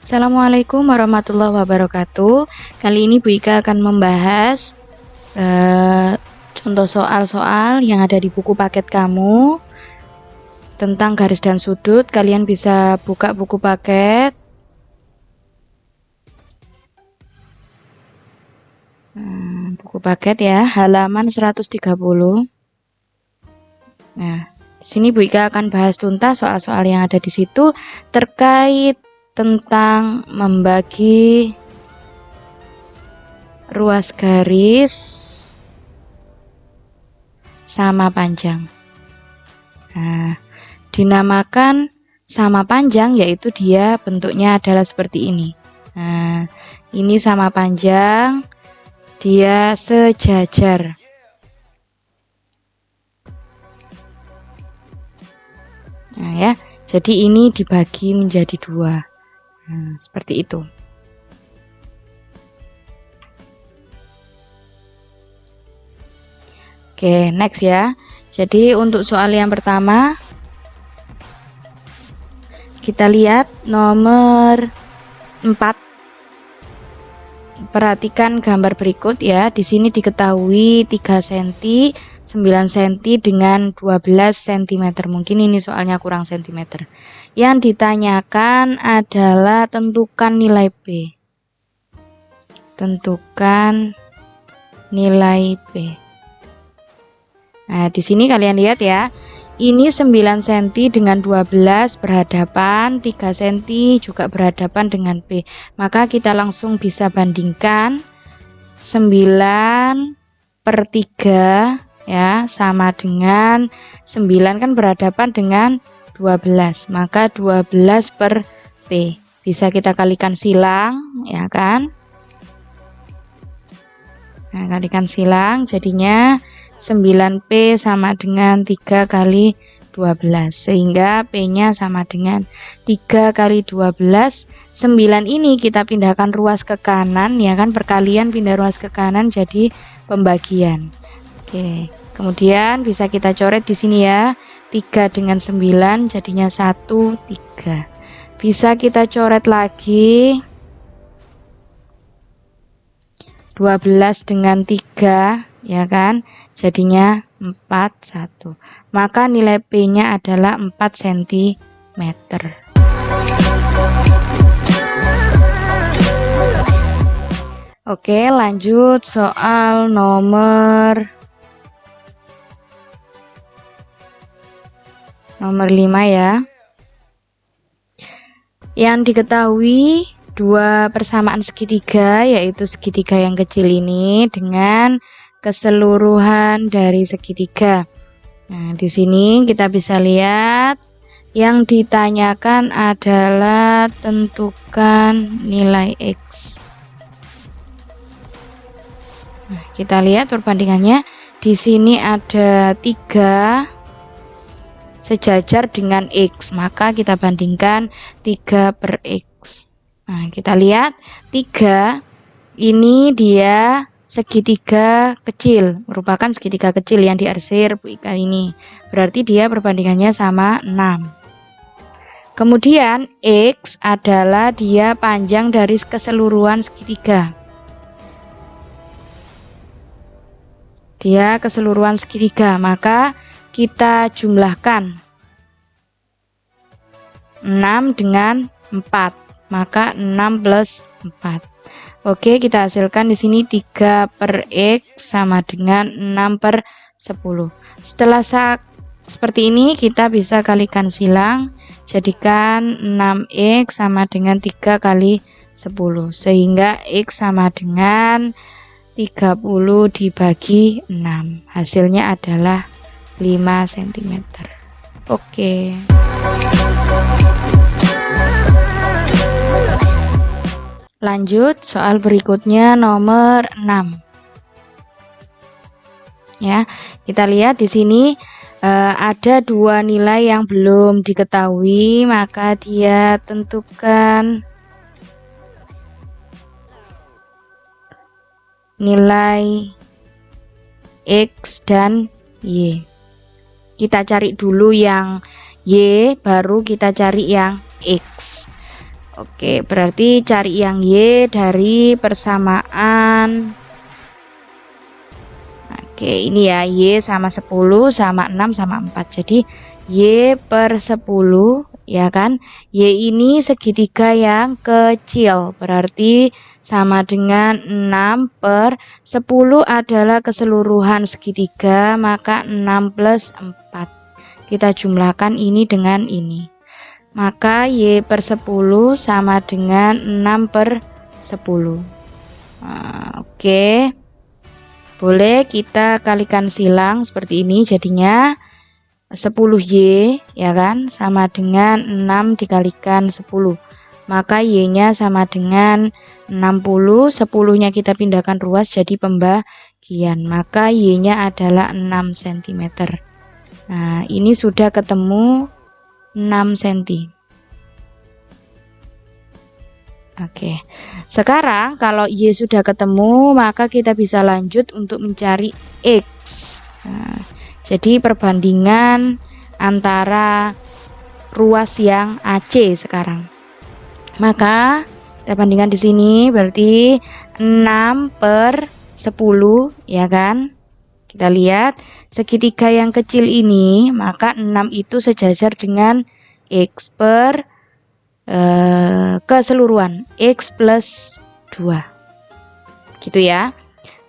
Assalamualaikum warahmatullahi wabarakatuh. Kali ini Bu Ika akan membahas contoh soal-soal yang ada di buku paket kamu tentang garis dan sudut. Kalian bisa buka buku paket. Buku paket ya, halaman 130. Nah, di sini Bu Ika akan bahas tuntas soal-soal yang ada di situ terkait tentang membagi ruas garis sama panjang. Nah, dinamakan sama panjang yaitu dia bentuknya adalah seperti ini. Nah, ini sama panjang, dia sejajar. Nah ya, jadi ini dibagi menjadi dua. Nah, seperti itu. Oke, next ya. Jadi untuk soal yang pertama, kita lihat nomor 4. Perhatikan gambar berikut ya. Di sini diketahui 3 cm, 9 cm dengan 12 cm. Mungkin ini soalnya kurang cm. Yang ditanyakan adalah tentukan nilai P. Tentukan nilai P. Nah, di sini kalian lihat ya. Ini 9 cm dengan 12 berhadapan, 3 cm juga berhadapan dengan P. Maka kita langsung bisa bandingkan 9/3 ya, sama dengan 9 kan berhadapan dengan 12. Maka 12/P. Bisa kita kalikan silang, ya kan? Nah, kalikan silang jadinya 9P sama dengan 3 kali 12, sehingga P-nya sama dengan 3 kali 12. 9 ini kita pindahkan ruas ke kanan, ya kan, perkalian pindah ruas ke kanan jadi pembagian. Oke, kemudian bisa kita coret di sini ya, 3 dengan 9 jadinya 1, 3. Bisa kita coret lagi 12 dengan 3, ya kan, jadinya 4, 1. Maka nilai P-nya adalah 4 cm. Oke, lanjut soal nomor 5 ya. Yang diketahui dua persamaan segitiga, yaitu segitiga yang kecil ini dengan keseluruhan dari segitiga. Nah, di sini kita bisa lihat yang ditanyakan adalah tentukan nilai X. Nah, kita lihat perbandingannya. Di sini ada 3 sejajar dengan X, maka kita bandingkan 3/X. Nah, kita lihat 3 ini dia segitiga kecil, merupakan segitiga kecil yang diarsir Bu Ika ini. Berarti dia perbandingannya sama 6. Kemudian X adalah dia panjang dari keseluruhan segitiga. Dia keseluruhan segitiga, maka kita jumlahkan 6 dengan 4, maka 6 plus 4. Oke, kita hasilkan di sini 3/X sama dengan 6/10. Setelah seperti ini kita bisa kalikan silang, jadikan 6X sama dengan 3 kali 10, sehingga X sama dengan 30 dibagi 6. Hasilnya adalah 5 cm. Oke. Lanjut soal berikutnya nomor 6. Ya, kita lihat di sini ada 2 nilai yang belum diketahui, maka dia tentukan nilai X dan Y. Kita cari dulu yang Y, baru kita cari yang X. Oke, berarti cari yang Y dari persamaan. Oke, ini ya, Y sama 10 sama 6 sama 4. Jadi Y per 10 ya kan. Y ini segitiga yang kecil, berarti sama dengan 6 per 10 adalah keseluruhan segitiga, maka 6 plus 4. Kita jumlahkan ini dengan ini. Maka Y per 10 sama dengan 6 per 10. Nah, oke. Boleh kita kalikan silang seperti ini, jadinya 10Y ya kan, sama dengan 6 dikalikan 10. Maka Y-nya sama dengan 60, 10-nya kita pindahkan ruas jadi pembagian. Maka Y-nya adalah 6 cm. Nah, ini sudah ketemu 6 cm. Oke, sekarang kalau Y sudah ketemu, maka kita bisa lanjut untuk mencari X. Nah, jadi perbandingan antara ruas yang AC sekarang. Maka kita bandingkan di sini, berarti 6 per 10, ya kan? Kita lihat segitiga yang kecil ini, maka 6 itu sejajar dengan X per keseluruhan X plus 2 gitu ya.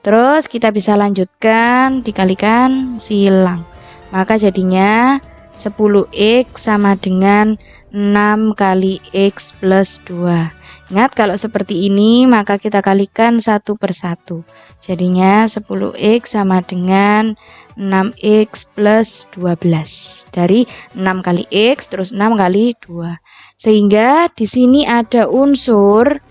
Terus kita bisa lanjutkan dikalikan silang, maka jadinya 10X sama dengan 6 kali X plus 2. Ingat, kalau seperti ini maka kita kalikan satu per satu, jadinya 10X sama dengan 6X plus 12. Dari 6 kali X terus 6 kali 2. Sehingga di sini ada unsur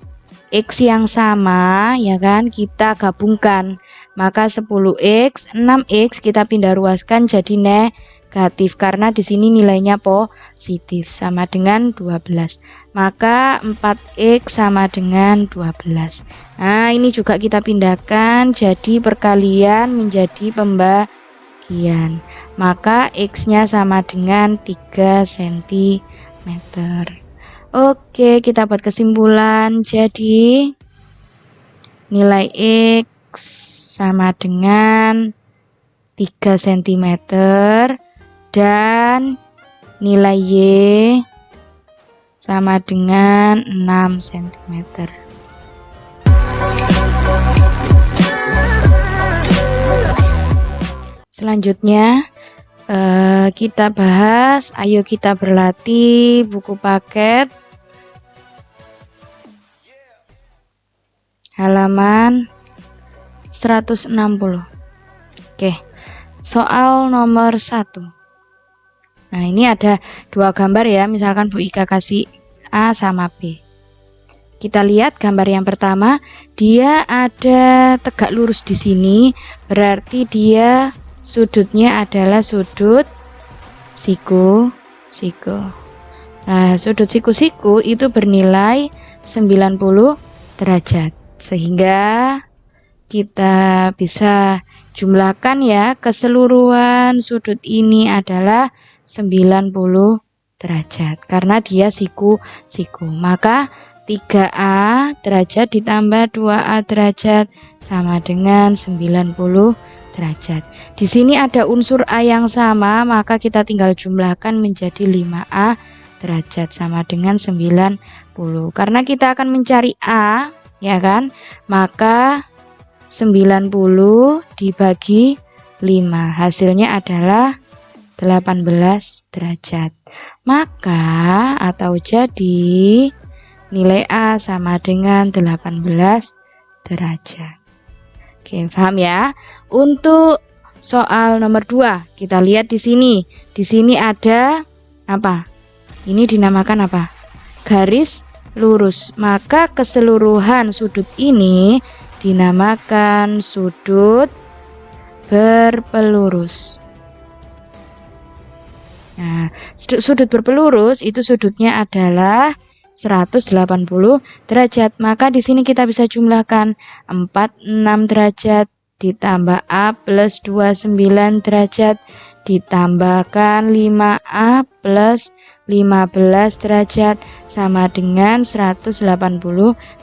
X yang sama, ya kan? Kita gabungkan. Maka 10X, 6X kita pindah ruaskan jadi negatif karena di sini nilainya positif sama dengan 12. Maka 4X sama dengan 12. Nah, ini juga kita pindahkan jadi perkalian menjadi pembagian. Maka X-nya sama dengan 3 cm. Oke, kita buat kesimpulan. Jadi nilai X sama dengan 3 cm dan nilai Y sama dengan 6 cm. Selanjutnya kita bahas, ayo kita berlatih buku paket halaman 160. Oke, soal nomor 1. Nah, ini ada dua gambar ya, misalkan Bu Ika kasih A sama B. Kita lihat gambar yang pertama, dia ada tegak lurus di sini, berarti dia sudutnya adalah sudut siku-siku. Nah, sudut siku-siku itu bernilai 90 derajat. Sehingga kita bisa jumlahkan ya, keseluruhan sudut ini adalah 90 derajat. Karena dia siku-siku. Maka 3A derajat ditambah 2A derajat sama dengan 90 derajat. Di sini ada unsur A yang sama, maka kita tinggal jumlahkan menjadi 5A derajat sama dengan 90. Karena kita akan mencari A, ya kan? Maka 90 dibagi 5, hasilnya adalah 18 derajat. Maka atau jadi nilai A sama dengan 18 derajat. Oke, paham ya? Untuk soal nomor 2, kita lihat di sini. Di sini ada apa? Ini dinamakan apa? Garis lurus. Maka keseluruhan sudut ini dinamakan sudut berpelurus. Nah, sudut berpelurus itu sudutnya adalah 180 derajat. Maka di sini kita bisa jumlahkan 46 derajat ditambah A plus 29 derajat ditambahkan 5A plus 15 derajat sama dengan 180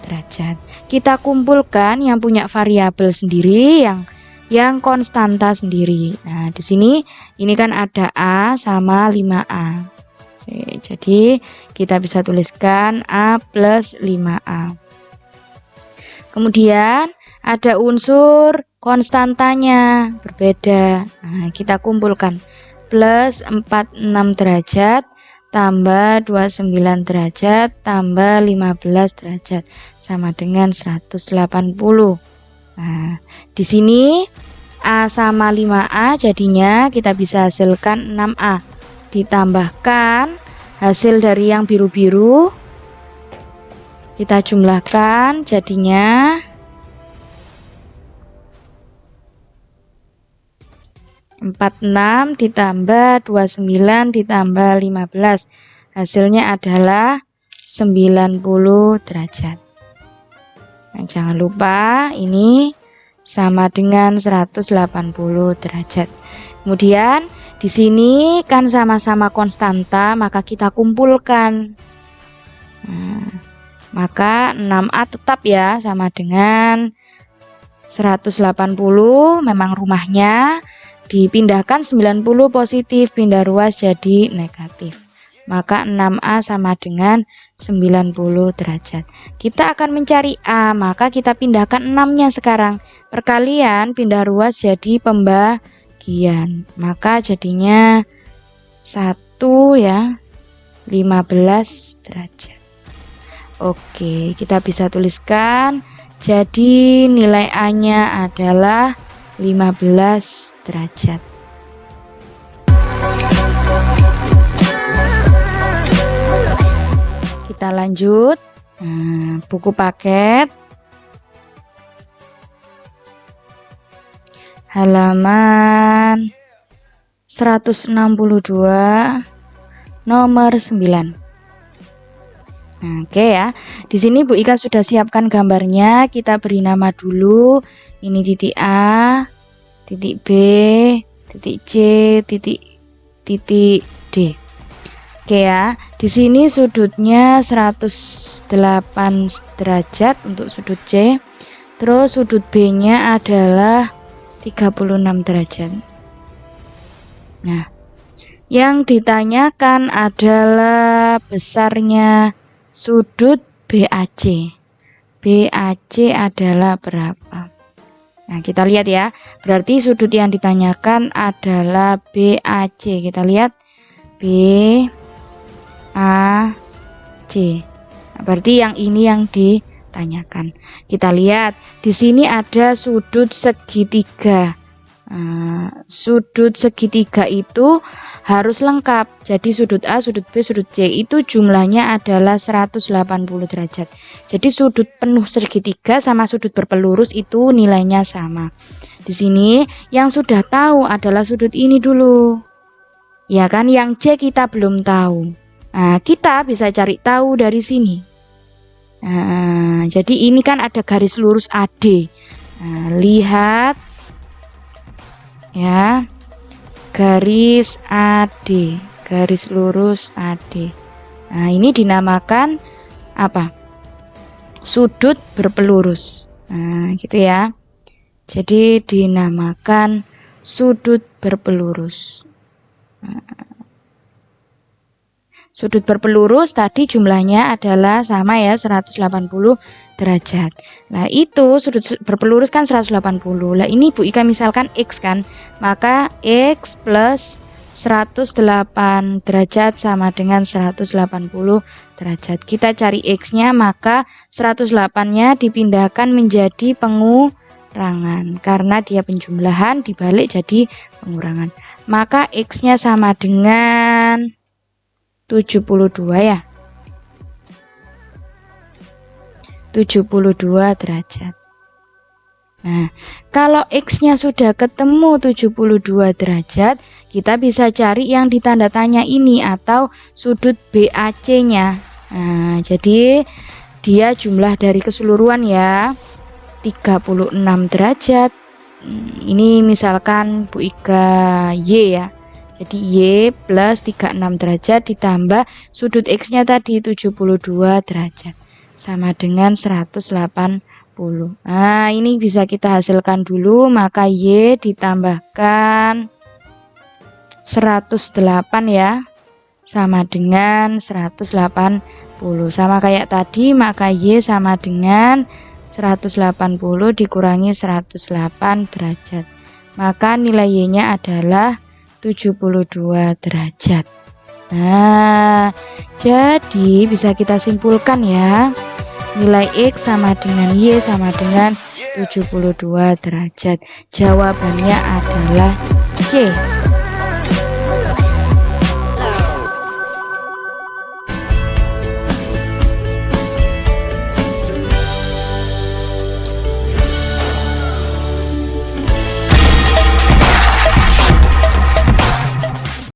derajat. Kita kumpulkan yang punya variabel sendiri, yang konstanta sendiri. Nah, di sini ini kan ada A sama 5A. Jadi kita bisa tuliskan A plus 5A. Kemudian ada unsur konstantanya berbeda. Nah, kita kumpulkan plus 46 derajat tambah 29 derajat tambah 15 derajat sama dengan 180. Nah, di sini A sama 5A jadinya kita bisa hasilkan 6A. Ditambahkan hasil dari yang biru-biru, kita jumlahkan jadinya 46 ditambah 29 ditambah 15. Hasilnya adalah 90 derajat. Nah, jangan lupa ini sama dengan 180 derajat. Kemudian di sini kan sama-sama konstanta, maka kita kumpulkan. Nah, maka 6A tetap ya sama dengan 180, memang rumahnya dipindahkan 90 positif, pindah ruas jadi negatif. Maka 6A sama dengan 90 derajat. Kita akan mencari A, maka kita pindahkan 6-nya sekarang. Perkalian pindah ruas jadi pembagian. Maka jadinya 1 ya, 15 derajat. Oke, kita bisa tuliskan. Jadi nilai A-nya adalah 15 derajat. Kita lanjut. Buku paket halaman 162 nomor 9. Oke ya. Di sini Bu Ika sudah siapkan gambarnya. Kita beri nama dulu. Ini titik A, titik B, titik C, titik D. Oke ya. Di sini sudutnya 108 derajat untuk sudut C. Terus sudut B-nya adalah 36 derajat. Nah, yang ditanyakan adalah besarnya sudut BAC. BAC adalah berapa? Nah, kita lihat ya. Berarti sudut yang ditanyakan adalah BAC. Kita lihat BAC. Nah, berarti yang ini yang ditanyakan. Kita lihat di sini ada sudut segitiga. Sudut segitiga itu harus lengkap. Jadi sudut A, sudut B, sudut C itu jumlahnya adalah 180 derajat. Jadi sudut penuh segitiga sama sudut berpelurus itu nilainya sama. Di sini yang sudah tahu adalah sudut ini dulu. Ya kan, yang C kita belum tahu. Nah, kita bisa cari tahu dari sini. Nah, jadi ini kan ada garis lurus AD. Nah, lihat ya. Garis AD, garis lurus AD. Nah, ini dinamakan apa? Sudut berpelurus. Nah, gitu ya. Jadi dinamakan sudut berpelurus. Sudut berpelurus tadi jumlahnya adalah sama ya, 180 derajat. Nah, itu sudut berpelurus kan 180. Lah ini Bu Ika misalkan X kan. Maka X plus 108 derajat sama dengan 180 derajat. Kita cari X-nya, maka 108-nya dipindahkan menjadi pengurangan. Karena dia penjumlahan dibalik jadi pengurangan. Maka X-nya sama dengan 72 ya. 72 derajat. Nah, kalau X-nya sudah ketemu 72 derajat, kita bisa cari yang ditanda tanya ini atau sudut BAC-nya. Nah, jadi dia jumlah dari keseluruhan ya, 36 derajat. Ini misalkan Bu Ika Y ya. Jadi Y plus 36 derajat ditambah sudut X-nya tadi 72 derajat. Sama dengan 180. Nah, ini bisa kita hasilkan dulu. Maka Y ditambahkan 108 ya. Sama dengan 180. Sama kayak tadi, maka Y sama dengan 180 dikurangi 108 derajat. Maka nilai Y-nya adalah 72 derajat. Nah, jadi bisa kita simpulkan ya. Nilai X sama dengan Y sama dengan 72 derajat. Jawabannya adalah C.